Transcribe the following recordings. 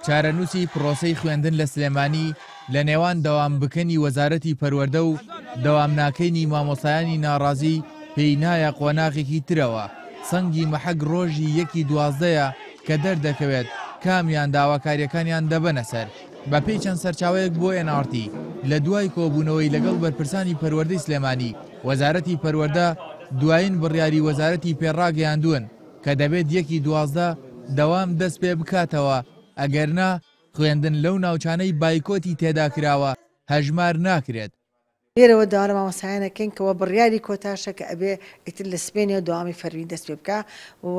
چارەنووسی پرۆسەی خوێندن لە سلێمانی لە نێوان دەوام بکەنی وەزارەتی پەروەردە و دەوام ناکەینی مامۆسایانی ناڕازی پێی نایە قۆناغێکی ترەوە سەنگی مەحەگ ڕۆژی 1/12 کە دەردەکەوێت کامیان داواکاریەکانیان دەبەنە سەر بە پێی چەند سەرچاوەیەک بۆ NRT لە دوای کۆبوونەوەی لەگەڵ بەرپرسانی پەروەردەی سلێمانی وەزارەتی پەروەردە دوایین بڕیاری وەزارەتی پێڕاگەیاندوون کە دەبێت 1/12 دەوام دەست پێ بکاتەوە ئەگەرنا خوێندن لەو ناوچانەی بایکۆتی تێدا کراوە هەژمار ناکرێت. لێرەوە داوام مامۆسایانەکەین کەەوە بڕیاری کۆتاشە کە ئەبێ ئیتر لە سپێنی و داوامی فەرمی دەست پێ بکە و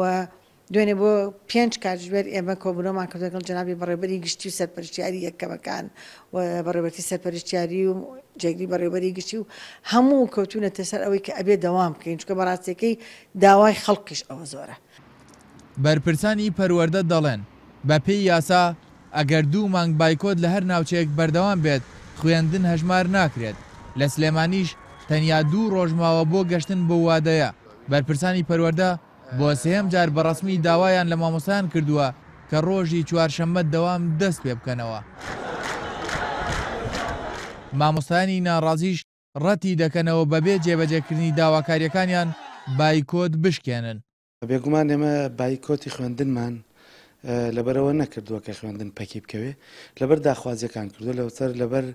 دوێنێ بۆ 5 کاتژمێر ئێمە کۆبوونەوەمان کردو لەگەڵ جەنابی بەڕێوەبەری گشتی و سەرپەرشتیاری یەکەمەکان و بەڕێوەبەری سەرپەرشتیاری و جێگری بەڕێوەبەری گشتی و هەموو کەوتونەتە سەر ئەوەی کە ئەبێ دەوام بکەین چونکە بەڕاستیەکەی داوای خەڵکیش ئەوە زۆرە. بەرپرسانی پەروەردە دەڵێن بە پێی یاسا ئەگەر 2 مانگ بایکۆت لە هەر ناوچەیەک بەردەوام بێت خوێندن هەژمار ناکرێت. لە سلێمانیش تەنیا 2 ڕۆژماوە بۆ گەشتن بۆ وادەیە. بەرپرسانی پەروەردە بۆ سێهەم جار بەڕەسمی داوایان لە مامۆسایان کردووە کە ڕۆژی چوارشەممە دەوام دەست پێ بکەنەوە. مامۆستایانی ناڕازیش ڕەتی دەکەنەوە بەبێ جێبەجێکردنی داواکاریەکانیان بایکۆت بشکێنن. بێگومان ئێمە بایکۆتی خوێندنمان لەبەرەوە نەکردووە کە خوێندن پەکی بکەوێ لەبەر داخوازیەکان کردووە لەوتەر لەبەر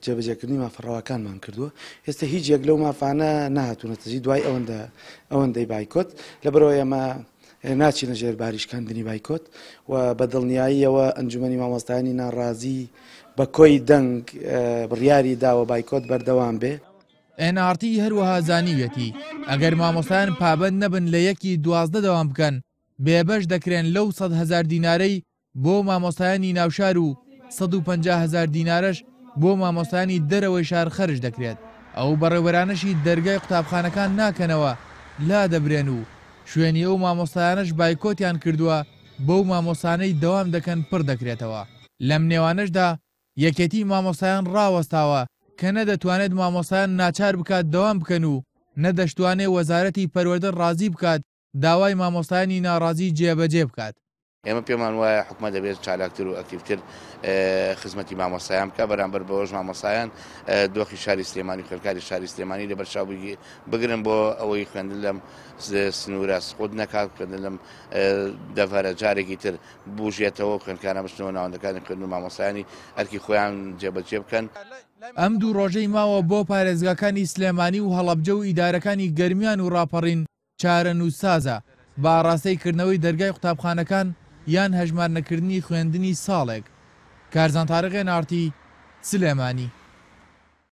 جێبەجێکردنی مافەڕەوەکانمان کردووە ئێستا هیچ یەک لەو مافانە نهاتوونەتەجی دوای ئەوەندەی بایکۆت لەبەرەوە ئێمە ناچینە ژێر باریشکاندنی بایکۆت و بە دڵنیاییەوە ئەنجومەنی مامۆستایانی ناڕازی بە کۆی دەنگ بڕیاری داوە بایکۆت بەردەوام بێ. NRT هەروەها زانیوێتی ئەگەر مامۆستایان پابەند نەبن لە 1/12 دەوام بکەن بێبەش دەکرێن لەو 100,000 دینارەی بۆ مامۆستایانی ناوشار و 150,000 دینارەش بۆ مامۆستایانی دەرەوەی شار خەرج دەکرێت. ئەو بەڕێوەرانەشی دەرگای قوتابخانەکان ناکەنەوە لا دەبرێن و شوێنی ئەو مامۆستایانەش بایکۆتیان کردووە بەو مامۆسانەی دەوام دەکەن پڕ دەکرێتەوە. لەم نێوانەشدا یەکێتی مامۆستایان ڕاوەستاوە کە نەدەتوانێت مامۆستایان ناچار بکات دەوام بکەن و نەدەشتوانێت وەزارەتی پەروەردە ڕازی بکات داوای مامۆستایانی ناڕازی جێبەجێ بکات. ئێمە پێمان وایە حکومەت دەبێت چالاکتر و ئەکتیڤتر خزمەتی مامۆستایان بکە بەرامبەر بەوەش مامۆستایان دۆخی شاری سلێمانی خوێندکاری شاری سلێمانی لەبەرچاو بگرن بۆ ئەوەی خوێندن لەم سنوورە سقوط نەکات خوێندن لەم دەڤەرە جارێکی تر بژێتەوە خوێندکارە بچنەوە ناوەندەکانی خوێندن مامۆستایانی ئەرکی خۆیان جێبەجێ بکەن. ئەم 2 ڕۆژەی ماوە بۆ پارێزگاکانی سلێمانی و هەڵەبجە و ئیدارەکانی گەرمیان و ڕاپەڕین چارەنووسسازە بە ئاڕاستەیکردنەوەی دەرگای قوتابخانەکان یان هەژمار نەکردنی خوێندنی ساڵێک. کارزان تارق NRT سلێمانی.